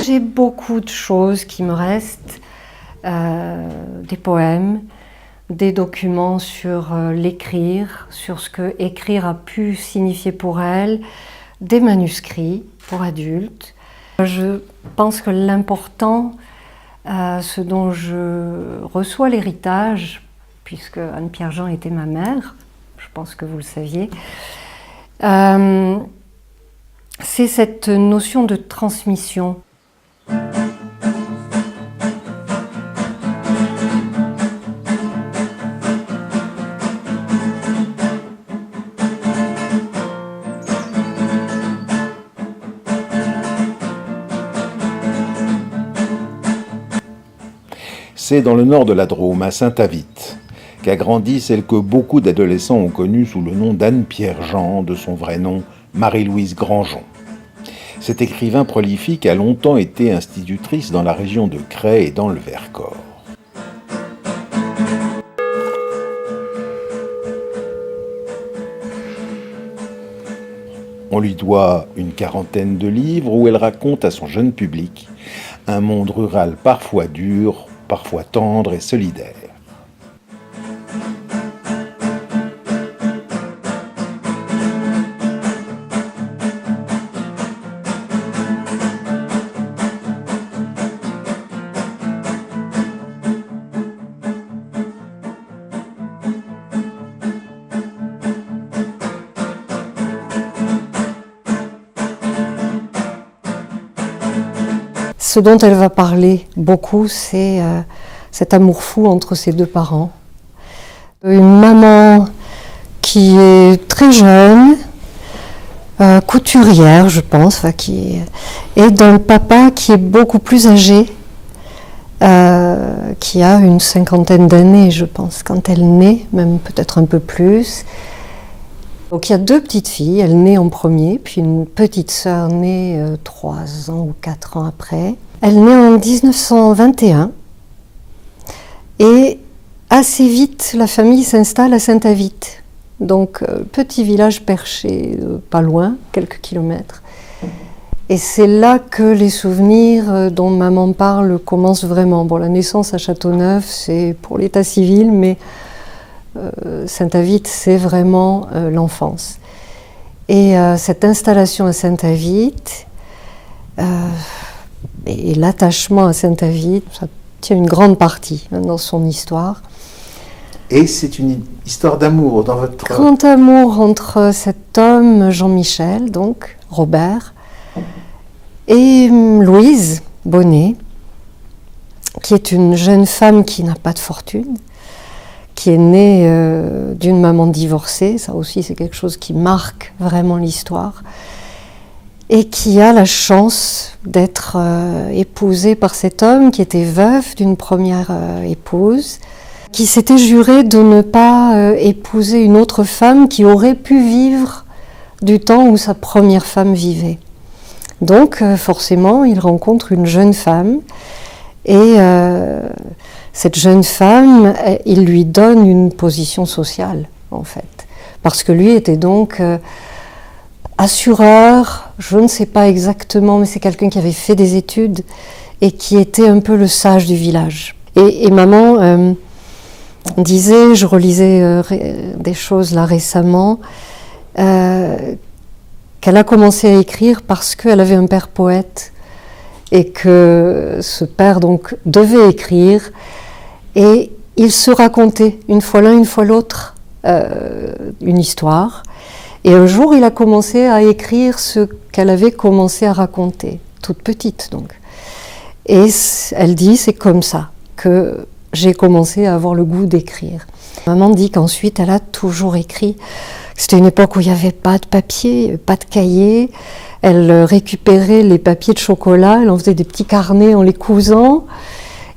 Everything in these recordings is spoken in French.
J'ai beaucoup de choses qui me restent, des poèmes, des documents sur l'écrire, sur ce que écrire a pu signifier pour elle, des manuscrits pour adultes. Je pense que l'important, ce dont je reçois l'héritage, puisque Anne-Pierre Jean était ma mère, je pense que vous le saviez, c'est cette notion de transmission. C'est dans le nord de la Drôme, à Saint-Avit, qu'a grandi celle que beaucoup d'adolescents ont connue sous le nom d'Anne-Pierre Jean, de son vrai nom, Marie-Louise Grandjean. Cet écrivain prolifique a longtemps été institutrice dans la région de Cray et dans le Vercors. On lui doit une quarantaine de livres où elle raconte à son jeune public un monde rural parfois dur, parfois tendre et solidaire. Ce dont elle va parler beaucoup, c'est cet amour fou entre ses deux parents. Une maman qui est très jeune, couturière, je pense, et d'un papa qui est beaucoup plus âgé, qui a une cinquantaine d'années, je pense, quand elle naît, même peut-être un peu plus. Donc il y a deux petites filles, elle naît en premier, puis une petite sœur née 3 ans ou 4 ans après. Elle naît en 1921 et assez vite la famille s'installe à Saint-Avit. Donc petit village perché pas loin, quelques kilomètres. Et c'est là que les souvenirs dont maman parle commencent vraiment. Bon, la naissance à Châteauneuf, c'est pour l'état civil, mais Saint-Avit, c'est vraiment l'enfance. Et cette installation à Saint-Avit et l'attachement à Saint-Avit, ça tient une grande partie dans son histoire. Et c'est une histoire d'amour dans votre... Grand amour entre cet homme, Jean-Michel, donc, Robert, et Louise Bonnet, qui est une jeune femme qui n'a pas de fortune, qui est née d'une maman divorcée, ça aussi c'est quelque chose qui marque vraiment l'histoire, et qui a la chance d'être épousée par cet homme qui était veuf d'une première épouse, qui s'était juré de ne pas épouser une autre femme qui aurait pu vivre du temps où sa première femme vivait. Donc forcément, il rencontre une jeune femme, et cette jeune femme, il lui donne une position sociale, en fait. Parce que lui était donc assureur, je ne sais pas exactement, mais c'est quelqu'un qui avait fait des études et qui était un peu le sage du village. Et maman disait, je relisais des choses là récemment, qu'elle a commencé à écrire parce qu'elle avait un père poète et que ce père donc devait écrire, et il se racontait une fois l'un, une fois l'autre une histoire, et un jour il a commencé à écrire ce qu'elle avait commencé à raconter, toute petite donc. Et elle dit, c'est comme ça que j'ai commencé à avoir le goût d'écrire. Maman dit qu'ensuite elle a toujours écrit. C'était une époque où il n'y avait pas de papier, pas de cahier. Elle récupérait les papiers de chocolat, elle en faisait des petits carnets en les cousant,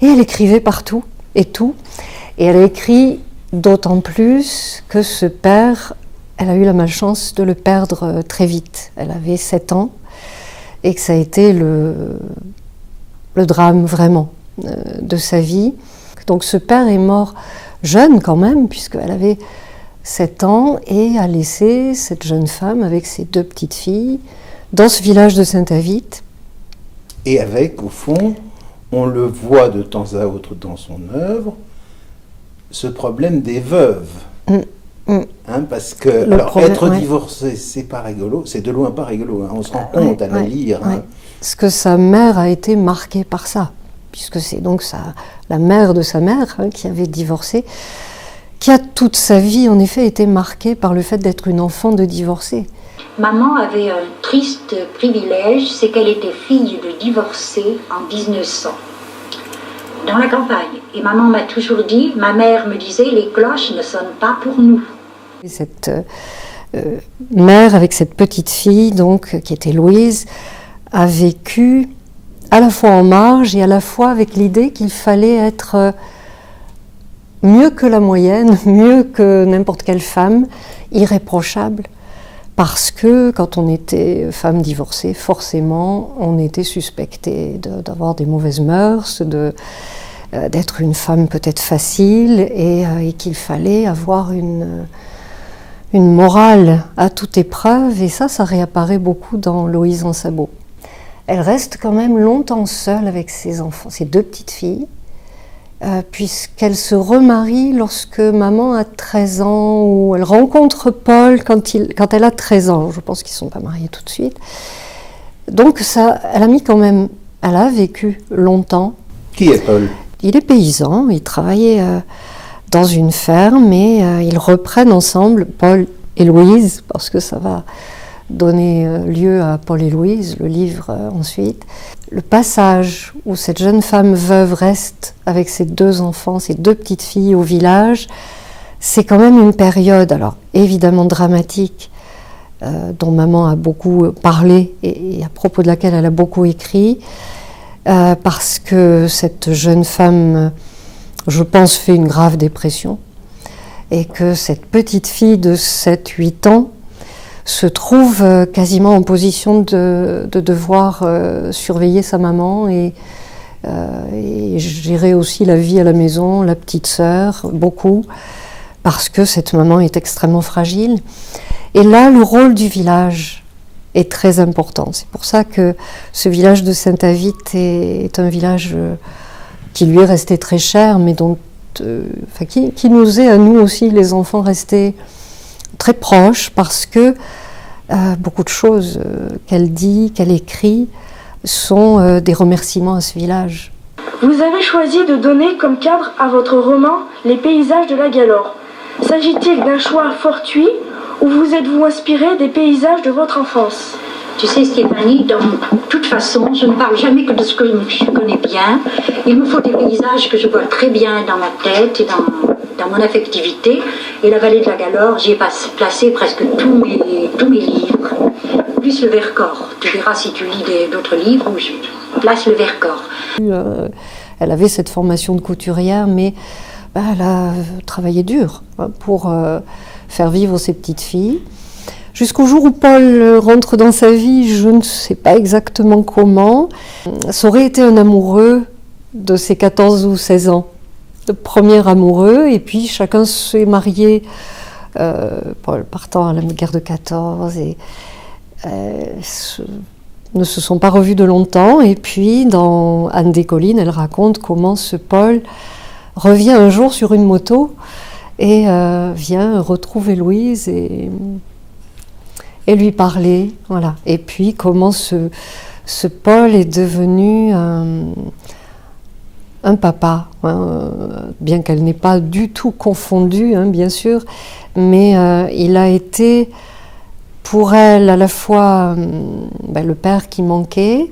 et elle écrivait partout et tout. Et elle a écrit d'autant plus que ce père, elle a eu la malchance de le perdre très vite. Elle avait 7 ans, et que ça a été le drame vraiment de sa vie. Donc ce père est mort jeune quand même, puisqu'elle avait 7 ans et a laissé cette jeune femme avec ses 2 petites filles dans ce village de Saint-Avit. Et avec, au fond, on le voit de temps à autre dans son œuvre, ce problème des veuves. Parce que être divorcé, c'est pas rigolo, c'est de loin pas rigolo, on se rend compte à la lire. Parce que sa mère a été marquée par ça, puisque c'est donc la mère de sa mère qui avait divorcé, qui a toute sa vie en effet été marquée par le fait d'être une enfant de divorcée. Maman avait un triste privilège, c'est qu'elle était fille de divorcés en 1900, dans la campagne. Et maman m'a toujours dit, ma mère me disait, les cloches ne sonnent pas pour nous. Cette mère avec cette petite fille, donc, qui était Louise, a vécu à la fois en marge et à la fois avec l'idée qu'il fallait être mieux que la moyenne, mieux que n'importe quelle femme, irréprochable. Parce que quand on était femme divorcée, forcément, on était suspecté d'avoir des mauvaises mœurs, d'être une femme peut-être facile, et qu'il fallait avoir une morale à toute épreuve. Et ça réapparaît beaucoup dans Loïse en sabot. Elle reste quand même longtemps seule avec ses enfants, ses 2 petites filles, puisqu'elle se remarie lorsque maman a 13 ans, ou elle rencontre Paul quand elle a 13 ans. Je pense qu'ils ne sont pas mariés tout de suite. Donc elle a vécu longtemps. Qui est Paul ? Il est paysan, il travaillait dans une ferme et ils reprennent ensemble, Paul et Louise, parce que ça va donner lieu à Paul et Louise, le livre ensuite. Le passage où cette jeune femme veuve reste avec ses 2 enfants, ses 2 petites filles au village, c'est quand même une période, alors évidemment dramatique, dont maman a beaucoup parlé et à propos de laquelle elle a beaucoup écrit, parce que cette jeune femme, je pense, fait une grave dépression, et que cette petite fille de 7-8 ans se trouve quasiment en position de devoir surveiller sa maman et gérer aussi la vie à la maison, la petite sœur, beaucoup, parce que cette maman est extrêmement fragile. Et là, le rôle du village est très important. C'est pour ça que ce village de Saint-Avit est un village qui lui est resté très cher, mais dont, qui nous est à nous aussi, les enfants, restés très proches, parce que beaucoup de choses qu'elle dit, qu'elle écrit, sont des remerciements à ce village. Vous avez choisi de donner comme cadre à votre roman les paysages de la Galore. S'agit-il d'un choix fortuit ou vous êtes-vous inspiré des paysages de votre enfance ? Tu sais, Stéphanie, de toute façon, je ne parle jamais que de ce que je connais bien. Il me faut des paysages que je vois très bien dans ma tête et dans mon affectivité. Et la vallée de la Galore, j'y ai placé presque tous mes livres, plus le Vercors. Tu verras si tu lis d'autres livres où je place le Vercors. Elle avait cette formation de couturière, mais elle a travaillé dur pour faire vivre ses petites filles. Jusqu'au jour où Paul rentre dans sa vie, je ne sais pas exactement comment. Ça aurait été un amoureux de ses 14 ou 16 ans. Le premier amoureux, et puis chacun s'est marié, Paul partant à la guerre de 14, et ne se sont pas revus de longtemps. Et puis dans Anne des Collines, elle raconte comment ce Paul revient un jour sur une moto et vient retrouver Louise et lui parler, voilà. Et puis comment ce Paul est devenu un papa, bien qu'elle n'ait pas du tout confondu, bien sûr, mais il a été pour elle à la fois le père qui manquait,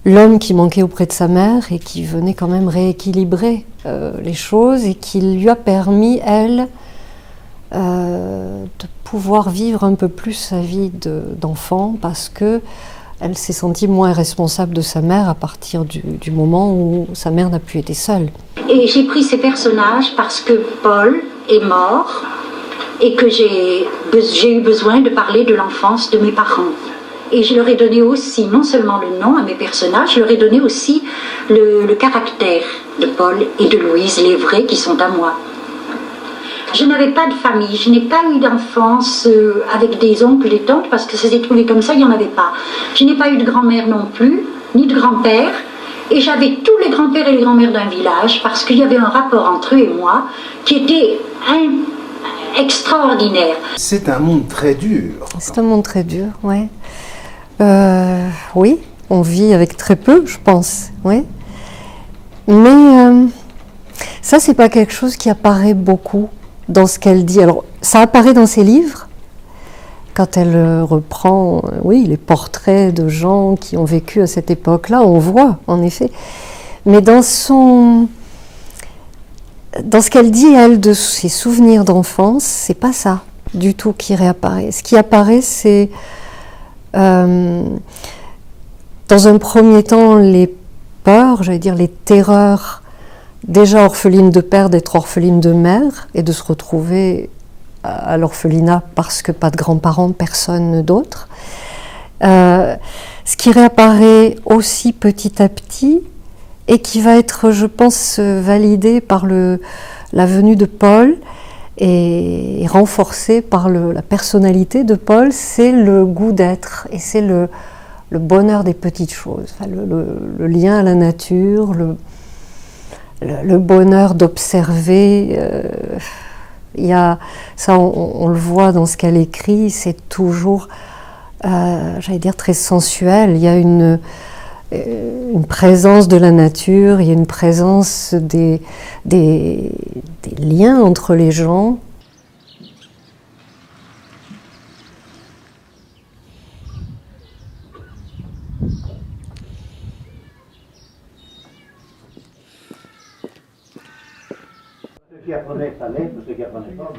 l'homme qui manquait auprès de sa mère et qui venait quand même rééquilibrer les choses et qui lui a permis, elle, de pouvoir vivre un peu plus sa vie d'enfant, parce que elle s'est sentie moins responsable de sa mère à partir du moment où sa mère n'a plus été seule. Et j'ai pris ces personnages parce que Paul est mort et que j'ai eu besoin de parler de l'enfance de mes parents. Et je leur ai donné aussi, non seulement le nom à mes personnages, je leur ai donné aussi le caractère de Paul et de Louise, les vrais qui sont à moi. Je n'avais pas de famille, je n'ai pas eu d'enfance avec des oncles, des tantes, parce que ça s'est trouvé comme ça, il n'y en avait pas. Je n'ai pas eu de grand-mère non plus, ni de grand-père, et j'avais tous les grands-pères et les grands-mères d'un village, parce qu'il y avait un rapport entre eux et moi qui était extraordinaire. C'est un monde très dur. C'est un monde très dur, ouais. Oui, on vit avec très peu, je pense, oui. Mais ça, c'est pas quelque chose qui apparaît beaucoup dans ce qu'elle dit. Alors, ça apparaît dans ses livres, quand elle reprend, oui, les portraits de gens qui ont vécu à cette époque-là, on voit, en effet. Mais dans ce qu'elle dit, elle, de ses souvenirs d'enfance, c'est pas ça du tout qui réapparaît. Ce qui apparaît, c'est, dans un premier temps, les peurs, j'allais dire les terreurs, déjà orpheline de père, d'être orpheline de mère, et de se retrouver à l'orphelinat parce que pas de grands-parents, personne d'autre. Ce qui réapparaît aussi petit à petit, et qui va être, je pense, validé par la venue de Paul et renforcé par la personnalité de Paul, c'est le goût d'être et c'est le bonheur des petites choses, enfin, le lien à la nature, le bonheur d'observer. Il y a, ça, on le voit dans ce qu'elle écrit, c'est toujours, j'allais dire, très sensuel. Il y a une présence de la nature, il y a une présence des liens entre les gens. Ceux qui apprenaient ça l'est, ceux qui apprenaient pas,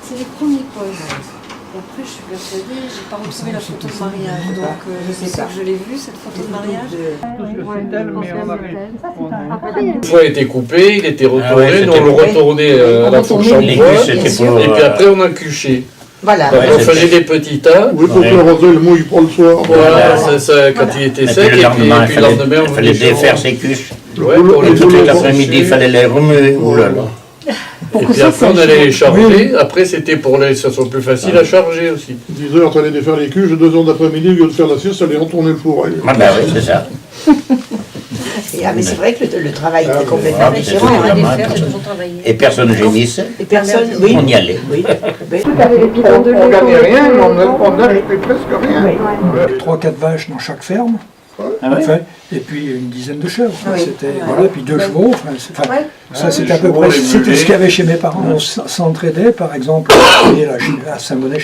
C'est les premiers poèmes. Et après, je suis persuadée, j'ai pas retrouvé la photo de mariage, donc je sais que je l'ai vue, cette photo de mariage. Une fois, il était coupé, il était retourné, nous on le retournait à la fourche en bois, et puis après on a cuché. Voilà. Donc on faisait des petits tas. Oui, pour que le rosel mouille pour le soir. Voilà, ça, quand il était sec, et puis le lendemain on fallait défaire ses cuches. Ouais, pour les Toute l'après-midi, il fallait les remuer. Oh là là. Et puis après on allait les charger, après c'était pour les, ça soit plus facile à charger aussi. 10 heures, tu allais défaire les cuches, 2 heures d'après-midi, au lieu de faire la sieste, tu allais retourner le four. Ah ben oui, c'est ça. Mais c'est vrai que le travail était complètement différent. Et personne ne gémissait. Et personne, oui. On y allait. Oui. On ne gagnait rien, mais on n'achetait presque rien. 3-4 vaches dans chaque ferme, Ah ouais. enfin, et puis une dizaine de chèvres. Oui. C'était, voilà, puis 2 chevaux. Ça, c'était à peu près c'était ce qu'il y avait chez mes parents. On s'entraidait, par exemple, à Saint-Bonnet,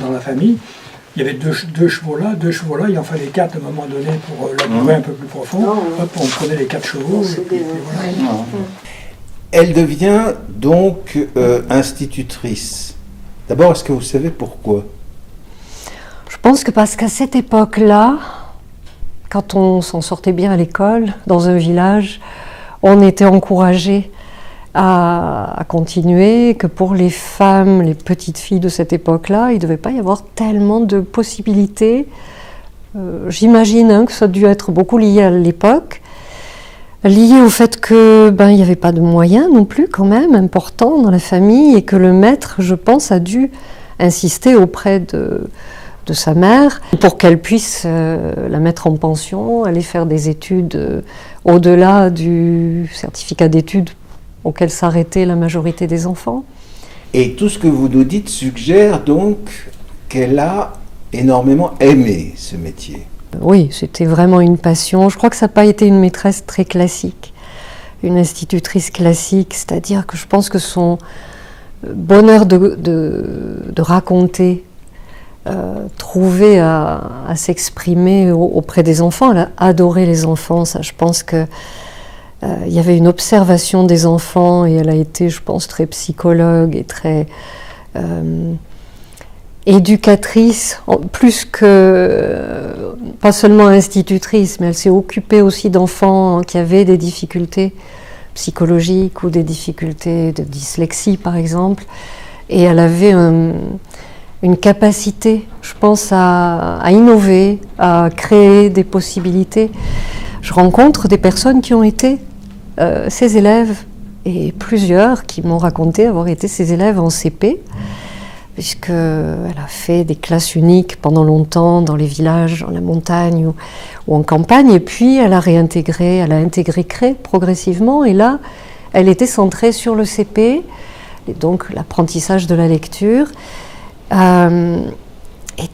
dans la famille. Il y avait deux chevaux là, il en fallait 4 à un moment donné pour labourer un peu plus profond. Hop, on prenait les 4 chevaux. Et puis, voilà. Elle devient donc institutrice. D'abord, est-ce que vous savez pourquoi? Je pense que parce qu'à cette époque-là, quand on s'en sortait bien à l'école, dans un village, on était encouragé à continuer, que pour les femmes, les petites filles de cette époque-là, il ne devait pas y avoir tellement de possibilités. J'imagine que ça a dû être beaucoup lié à l'époque, lié au fait que il n'y avait pas de moyens non plus quand même importants dans la famille et que le maître, je pense, a dû insister auprès de sa mère pour qu'elle puisse la mettre en pension, aller faire des études au-delà du certificat d'études auquel s'arrêtait la majorité des enfants. Et tout ce que vous nous dites suggère donc qu'elle a énormément aimé ce métier. Oui, c'était vraiment une passion. Je crois que ça n'a pas été une maîtresse très classique, une institutrice classique, c'est-à-dire que je pense que son bonheur de raconter, trouver à s'exprimer auprès des enfants, elle a adoré les enfants, ça je pense que il y avait une observation des enfants et elle a été, je pense, très psychologue et très éducatrice, plus que pas seulement institutrice, mais elle s'est occupée aussi d'enfants qui avaient des difficultés psychologiques ou des difficultés de dyslexie par exemple, et elle avait une capacité, je pense, à innover, à créer des possibilités. Je rencontre des personnes qui ont été ses élèves, et plusieurs qui m'ont raconté avoir été ses élèves en CP, puisqu'elle a fait des classes uniques pendant longtemps dans les villages, dans la montagne ou en campagne, et puis elle a intégré CRE progressivement, et là, elle était centrée sur le CP, et donc l'apprentissage de la lecture. Et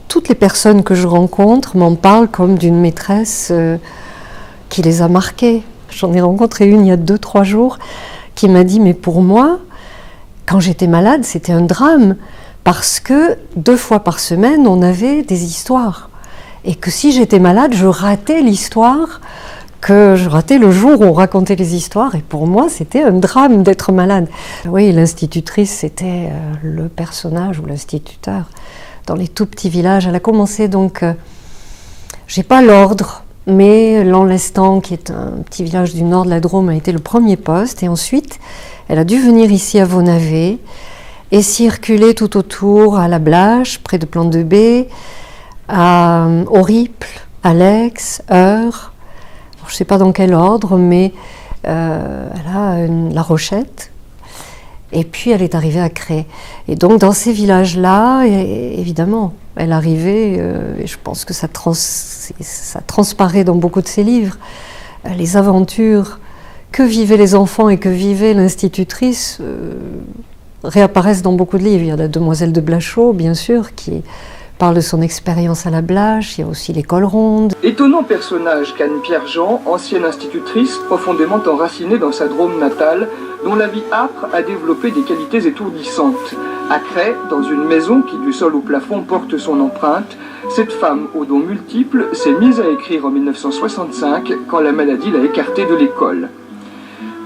toutes les personnes que je rencontre m'en parlent comme d'une maîtresse qui les a marquées. J'en ai rencontré une il y a 2-3 jours qui m'a dit « Mais pour moi, quand j'étais malade, c'était un drame parce que 2 fois par semaine, on avait des histoires. Et que si j'étais malade, je ratais l'histoire, que je ratais le jour où on racontait les histoires. Et pour moi, c'était un drame d'être malade. » Oui, l'institutrice, c'était le personnage ou l'instituteur dans les tout petits villages. Elle a commencé donc, j'ai pas l'ordre, mais Lanlestan, qui est un petit village du nord de la Drôme, a été le premier poste. Et ensuite, elle a dû venir ici à Vaunavé et circuler tout autour, à La Blache, près de Plante-de-Baie, à Auriples, Alex, Eure. Je ne sais pas dans quel ordre, mais elle a La Rochette. Et puis elle est arrivée à Cré. Et donc dans ces villages-là, évidemment, elle arrivait, et je pense que ça transparaît dans beaucoup de ses livres, les aventures que vivaient les enfants et que vivait l'institutrice réapparaissent dans beaucoup de livres. Il y a la Demoiselle de Blachot, bien sûr, qui parle de son expérience à La Blache. Il y a aussi l'École ronde. Étonnant personnage qu'Anne-Pierre Jean, ancienne institutrice profondément enracinée dans sa Drôme natale, dont la vie âpre a développé des qualités étourdissantes. À Cré, dans une maison qui du sol au plafond porte son empreinte, cette femme aux dons multiples s'est mise à écrire en 1965 quand la maladie l'a écartée de l'école.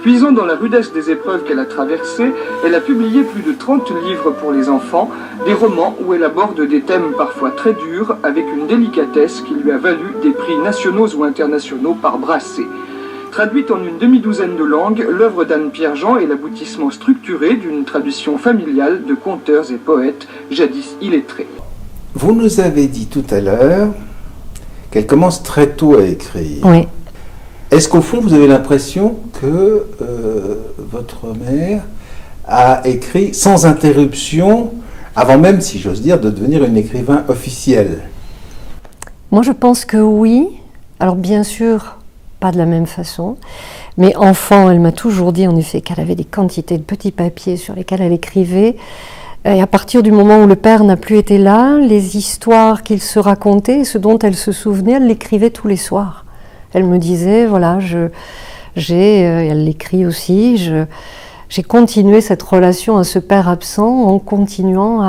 Puisant dans la rudesse des épreuves qu'elle a traversées, elle a publié plus de 30 livres pour les enfants, des romans où elle aborde des thèmes parfois très durs avec une délicatesse qui lui a valu des prix nationaux ou internationaux par brassée. Traduite en une demi-douzaine de langues, l'œuvre d'Anne-Pierre Jean est l'aboutissement structuré d'une tradition familiale de conteurs et poètes jadis illettrés. Vous nous avez dit tout à l'heure qu'elle commence très tôt à écrire. Oui. Est-ce qu'au fond, vous avez l'impression que votre mère a écrit sans interruption, avant même, si j'ose dire, de devenir une écrivain officielle? Moi, je pense que oui. Alors, bien sûr, pas de la même façon. Mais enfant, elle m'a toujours dit, en effet, qu'elle avait des quantités de petits papiers sur lesquels elle écrivait. Et à partir du moment où le père n'a plus été là, les histoires qu'il se racontait, ce dont elle se souvenait, elle l'écrivait tous les soirs. Elle me disait, voilà, elle l'écrit aussi, j'ai continué cette relation à ce père absent en continuant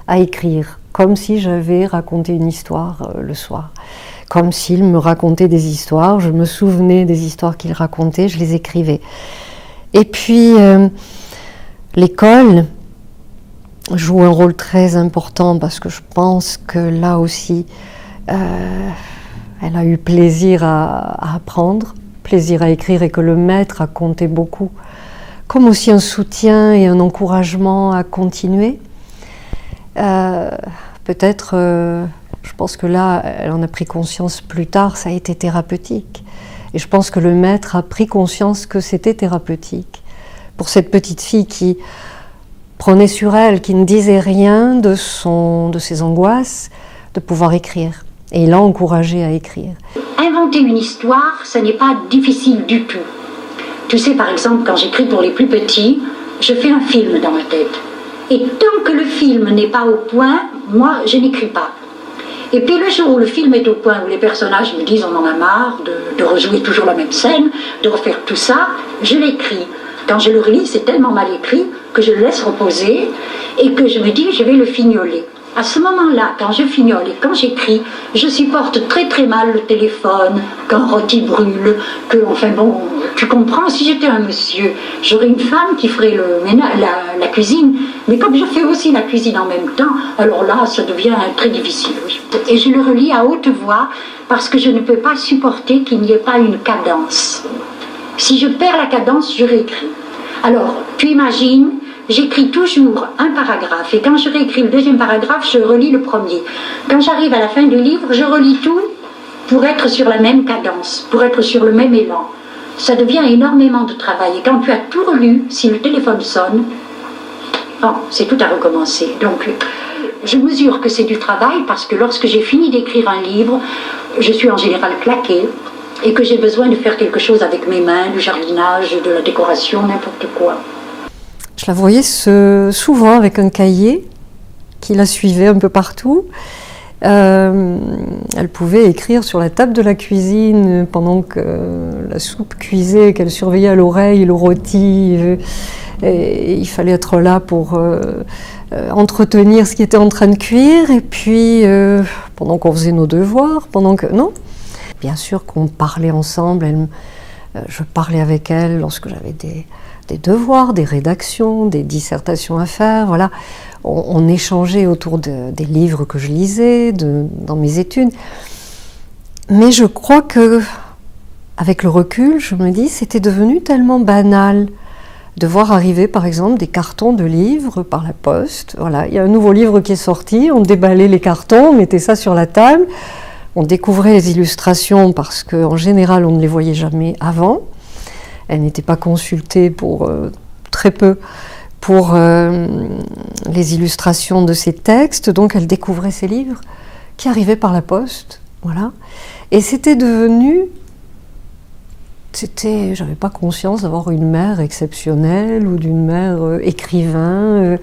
à écrire, comme si j'avais raconté une histoire le soir. Comme s'il me racontait des histoires, je me souvenais des histoires qu'il racontait, je les écrivais. Et puis, l'école joue un rôle très important parce que je pense que là aussi, elle a eu plaisir à apprendre, plaisir à écrire et que le maître a compté beaucoup, comme aussi un soutien et un encouragement à continuer. Peut-être, je pense que là, elle en a pris conscience plus tard, ça a été thérapeutique. Et je pense que le maître a pris conscience que c'était thérapeutique. Pour cette petite fille qui prenait sur elle, qui ne disait rien de ses angoisses, de pouvoir écrire. Et il l'a encouragée à écrire. Inventer une histoire, ça n'est pas difficile du tout. Tu sais, par exemple, quand j'écris pour les plus petits, je fais un film dans ma tête. Et tant que le film n'est pas au point, moi, je n'écris pas. Et puis le jour où le film est au point, où les personnages me disent on en a marre de rejouer toujours la même scène, de refaire tout ça, je l'écris. Quand je le relis, c'est tellement mal écrit que je le laisse reposer et que je me dis je vais le fignoler. À ce moment-là, quand je fignole et quand j'écris, je supporte très très mal le téléphone, qu'un rôti brûle, enfin bon, tu comprends, si j'étais un monsieur, j'aurais une femme qui ferait la cuisine, mais comme je fais aussi la cuisine en même temps, alors là, ça devient très difficile. Et je le relis à haute voix parce que je ne peux pas supporter qu'il n'y ait pas une cadence. Si je perds la cadence, je réécris. Alors, tu imagines j'écris toujours un paragraphe. Et quand je réécris le deuxième paragraphe, je relis le premier. Quand j'arrive à la fin du livre, je relis tout pour être sur la même cadence, pour être sur le même élan. Ça devient énormément de travail. Et quand tu as tout relu, si le téléphone sonne, bon, c'est tout à recommencer. Donc, je mesure que c'est du travail parce que lorsque j'ai fini d'écrire un livre, je suis en général claquée et que j'ai besoin de faire quelque chose avec mes mains, du jardinage, de la décoration, n'importe quoi. Je la voyais souvent avec un cahier qui la suivait un peu partout. Elle pouvait écrire sur la table de la cuisine pendant que la soupe cuisait, qu'elle surveillait à l'oreille le rôti. Et il fallait être là pour entretenir ce qui était en train de cuire. Et puis, pendant qu'on faisait nos devoirs, non. Bien sûr qu'on parlait ensemble. Je parlais avec elle lorsque j'avais des devoirs, des rédactions, des dissertations à faire. Voilà. On échangeait autour des livres que je lisais, dans mes études. Mais je crois que, avec le recul, je me dis, c'était devenu tellement banal de voir arriver, par exemple, des cartons de livres par la poste. Voilà, il y a un nouveau livre qui est sorti, on déballait les cartons, on mettait ça sur la table, on découvrait les illustrations parce qu'en général, on ne les voyait jamais avant. Elles n'étaient pas consultées pour très peu pour les illustrations de ces textes, donc elle découvrait ces livres qui arrivaient par la poste, voilà. Et c'était devenu, j'avais pas conscience d'avoir une mère exceptionnelle ou d'une mère écrivain.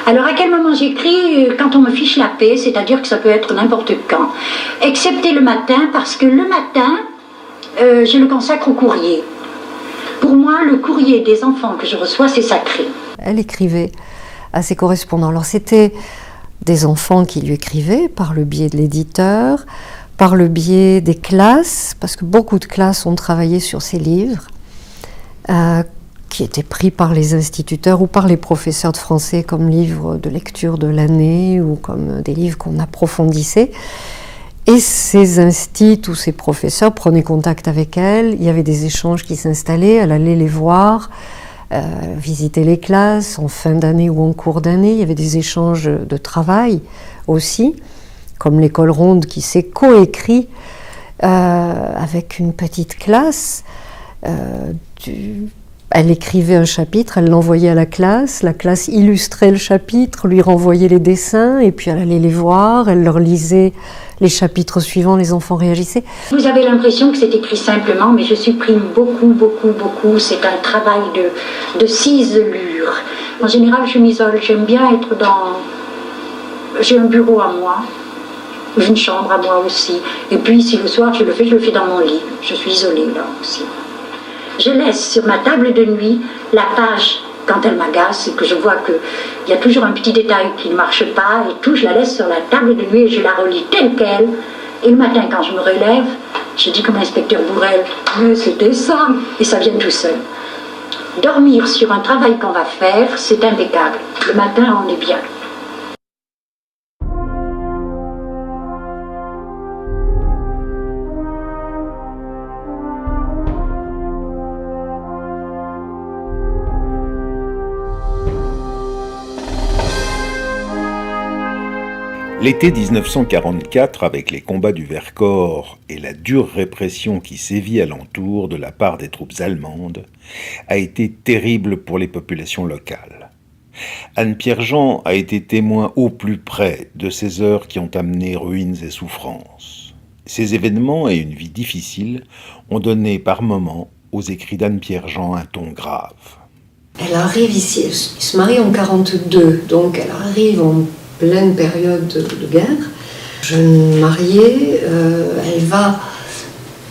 Alors à quel moment j'écris? Quand on me fiche la paix, c'est-à-dire que ça peut être n'importe quand, excepté le matin, parce que le matin, je le consacre au courrier. Pour moi, le courrier des enfants que je reçois, c'est sacré. Elle écrivait à ses correspondants. Alors c'était des enfants qui lui écrivaient par le biais de l'éditeur, par le biais des classes, parce que beaucoup de classes ont travaillé sur ces livres, qui étaient pris par les instituteurs ou par les professeurs de français comme livres de lecture de l'année ou comme des livres qu'on approfondissait. Et ces instituts ou ces professeurs prenaient contact avec elle, il y avait des échanges qui s'installaient, elle allait les voir, visiter les classes en fin d'année ou en cours d'année, il y avait des échanges de travail aussi, comme l'école ronde qui s'est coécrit avec une petite classe. Elle écrivait un chapitre, elle l'envoyait à la classe illustrait le chapitre, lui renvoyait les dessins, et puis elle allait les voir, elle leur lisait les chapitres suivants, les enfants réagissaient. Vous avez l'impression que c'est écrit simplement, mais je supprime beaucoup. C'est un travail de ciselure. En général, je m'isole, j'aime bien être j'ai un bureau à moi, une chambre à moi aussi. Et puis, si le soir je le fais dans mon lit. Je suis isolée là aussi. Je laisse sur ma table de nuit la page quand elle m'agace et que je vois qu'il y a toujours un petit détail qui ne marche pas et tout, je la laisse sur la table de nuit et je la relis telle qu'elle. Et le matin, quand je me relève, je dis comme l'inspecteur Bourrel, mais c'était ça, et ça vient tout seul. Dormir sur un travail qu'on va faire, c'est impeccable. Le matin, on est bien. L'été 1944, avec les combats du Vercors et la dure répression qui sévit alentour de la part des troupes allemandes, a été terrible pour les populations locales. Anne Pierre-Jean a été témoin au plus près de ces heures qui ont amené ruines et souffrances. Ces événements et une vie difficile ont donné par moments aux écrits d'Anne Pierre-Jean un ton grave. Elle arrive ici, elle se marie en 1942, donc elle arrive en pleine période de guerre, jeune mariée, elle va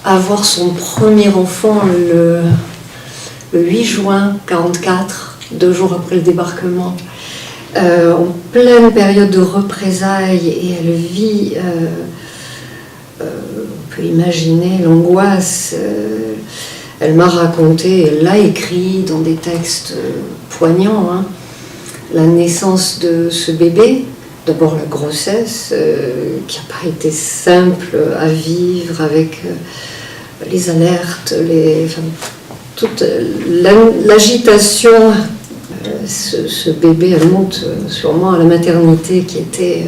avoir son premier enfant le 8 juin 1944, 2 jours après le débarquement, en pleine période de représailles, et elle vit, on peut imaginer l'angoisse, elle m'a raconté, elle l'a écrit dans des textes poignants, la naissance de ce bébé. D'abord la grossesse, qui n'a pas été simple à vivre avec les alertes, toute l'agitation. Ce bébé, elle monte sûrement à la maternité qui était,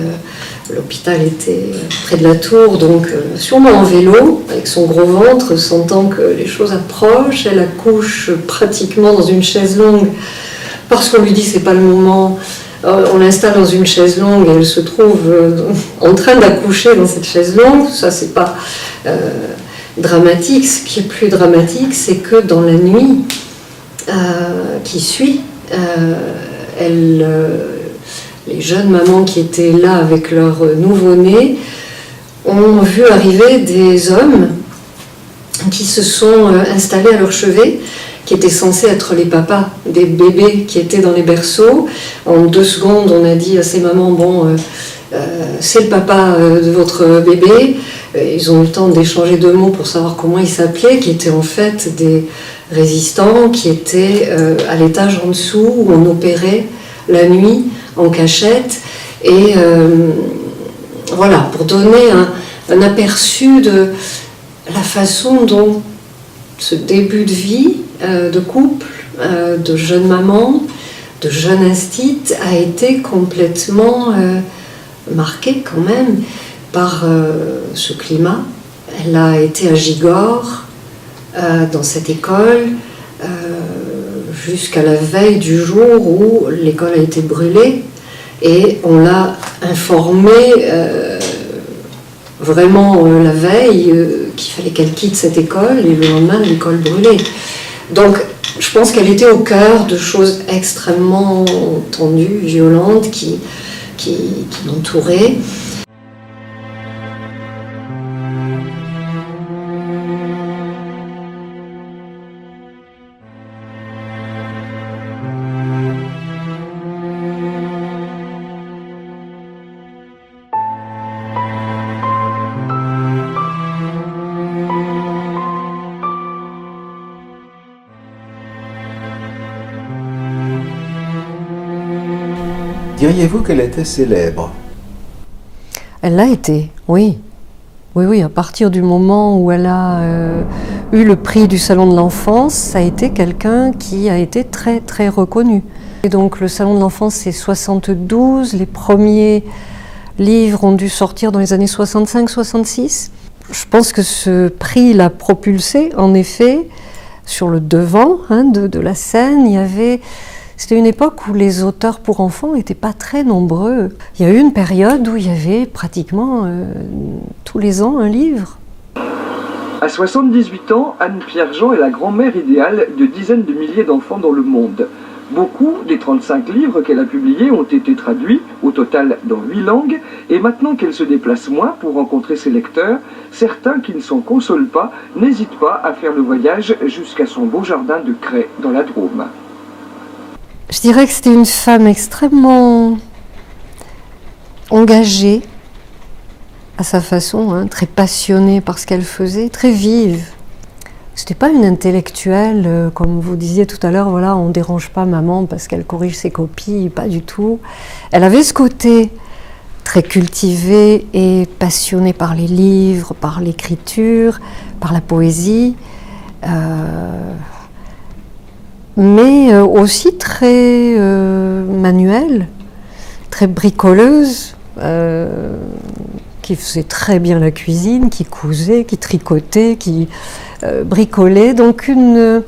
l'hôpital était près de la tour, donc sûrement en vélo, avec son gros ventre, sentant que les choses approchent. Elle accouche pratiquement dans une chaise longue, parce qu'on lui dit c'est pas le moment. On l'installe dans une chaise longue et elle se trouve en train d'accoucher dans cette chaise longue. Ça, c'est pas dramatique. Ce qui est plus dramatique, c'est que dans la nuit qui suit, les jeunes mamans qui étaient là avec leur nouveau-né ont vu arriver des hommes qui se sont installés à leur chevet, qui étaient censés être les papas des bébés qui étaient dans les berceaux. En 2 secondes, on a dit à ces mamans, bon, c'est le papa de votre bébé. Ils ont eu le temps d'échanger 2 mots pour savoir comment il s'appelait, qui étaient en fait des résistants, qui étaient à l'étage en dessous, où on opérait la nuit en cachette. Et voilà, pour donner un aperçu de la façon dont ce début de vie de couple, de jeune maman, de jeune instite, a été complètement marquée quand même par ce climat. Elle a été à Gigor, dans cette école, jusqu'à la veille du jour où l'école a été brûlée, et on l'a informée vraiment la veille qu'il fallait qu'elle quitte cette école, et le lendemain l'école brûlée. Donc je pense qu'elle était au cœur de choses extrêmement tendues, violentes, qui l'entouraient. Diriez-vous qu'elle était célèbre? Elle l'a été, oui. Oui, à partir du moment où elle a eu le prix du Salon de l'Enfance, ça a été quelqu'un qui a été très, très reconnu. Et donc le Salon de l'Enfance, c'est 72, les premiers livres ont dû sortir dans les années 65-66. Je pense que ce prix l'a propulsé, en effet, sur le devant de la scène. C'était une époque où les auteurs pour enfants n'étaient pas très nombreux. Il y a eu une période où il y avait pratiquement tous les ans un livre. À 78 ans, Anne Pierre-Jean est la grand-mère idéale de dizaines de milliers d'enfants dans le monde. Beaucoup des 35 livres qu'elle a publiés ont été traduits, au total dans 8 langues, et maintenant qu'elle se déplace moins pour rencontrer ses lecteurs, certains qui ne s'en consolent pas n'hésitent pas à faire le voyage jusqu'à son beau jardin de Cray, dans la Drôme. Je dirais que c'était une femme extrêmement engagée à sa façon, très passionnée par ce qu'elle faisait, très vive. C'était pas une intellectuelle, comme vous disiez tout à l'heure, voilà, on dérange pas maman parce qu'elle corrige ses copies, pas du tout. Elle avait ce côté très cultivé et passionné par les livres, par l'écriture, par la poésie. Mais aussi très manuelle, très bricoleuse, qui faisait très bien la cuisine, qui cousait, qui tricotait, qui bricolait. Donc je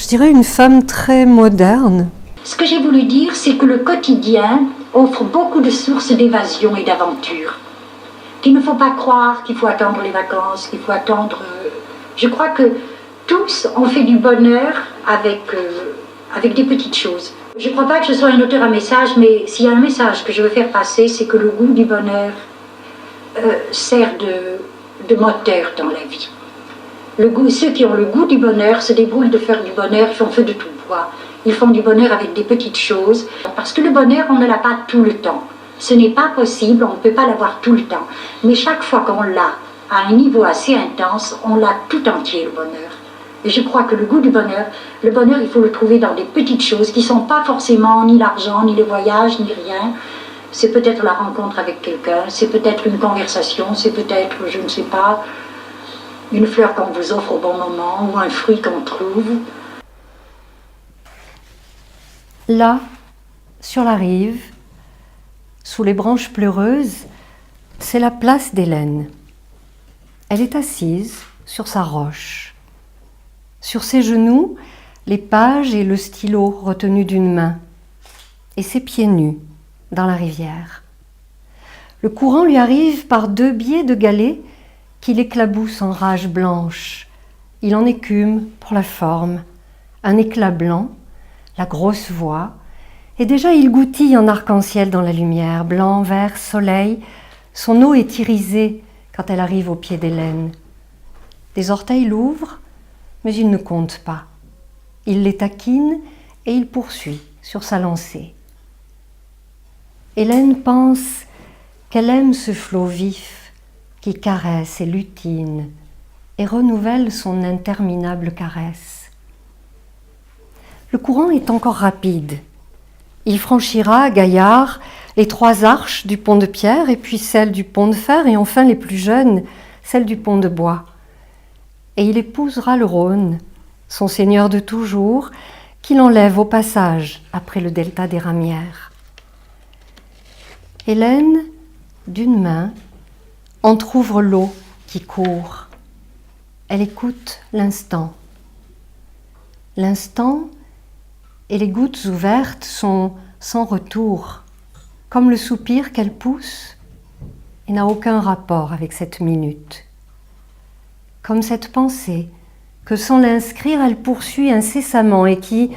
dirais une femme très moderne. Ce que j'ai voulu dire, c'est que le quotidien offre beaucoup de sources d'évasion et d'aventure. Qu'il ne faut pas croire qu'il faut attendre les vacances, qu'il faut attendre... Je crois que tous ont fait du bonheur avec des petites choses. Je ne crois pas que je sois un auteur à message, mais s'il y a un message que je veux faire passer, c'est que le goût du bonheur sert de moteur dans la vie. Ceux qui ont le goût du bonheur se débrouillent de faire du bonheur, ils font feu de tout bois. Ils font du bonheur avec des petites choses, parce que le bonheur, on ne l'a pas tout le temps. Ce n'est pas possible, on ne peut pas l'avoir tout le temps. Mais chaque fois qu'on l'a à un niveau assez intense, on l'a tout entier, le bonheur. Et je crois que le goût du bonheur, il faut le trouver dans des petites choses qui ne sont pas forcément ni l'argent, ni le voyage, ni rien. C'est peut-être la rencontre avec quelqu'un, c'est peut-être une conversation, c'est peut-être, je ne sais pas, une fleur qu'on vous offre au bon moment ou un fruit qu'on trouve. Là, sur la rive, sous les branches pleureuses, c'est la place d'Hélène. Elle est assise sur sa roche. Sur ses genoux, les pages et le stylo retenus d'une main, et ses pieds nus dans la rivière. Le courant lui arrive par 2 biais de galets qu'il éclabousse en rage blanche. Il en écume pour la forme, un éclat blanc, la grosse voix, et déjà il goutille en arc-en-ciel dans la lumière, blanc, vert, soleil. Son eau est irisée quand elle arrive au pied d'Hélène. Des orteils l'ouvrent, mais il ne compte pas. Il les taquine et il poursuit sur sa lancée. Hélène pense qu'elle aime ce flot vif qui caresse et lutine et renouvelle son interminable caresse. Le courant est encore rapide. Il franchira, gaillard, les 3 arches du pont de pierre et puis celle du pont de fer et enfin les plus jeunes, celle du pont de bois. Et il épousera le Rhône, son seigneur de toujours, qu'il enlève au passage après le delta des Ramières. Hélène, d'une main, entr'ouvre l'eau qui court. Elle écoute l'instant. L'instant et les gouttes ouvertes sont sans retour, comme le soupir qu'elle pousse et n'a aucun rapport avec cette minute. Comme cette pensée que sans l'inscrire, elle poursuit incessamment et qui,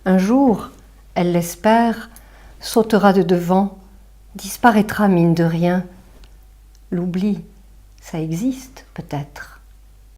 un jour, elle l'espère, sautera de devant, disparaîtra mine de rien. L'oubli, ça existe peut-être.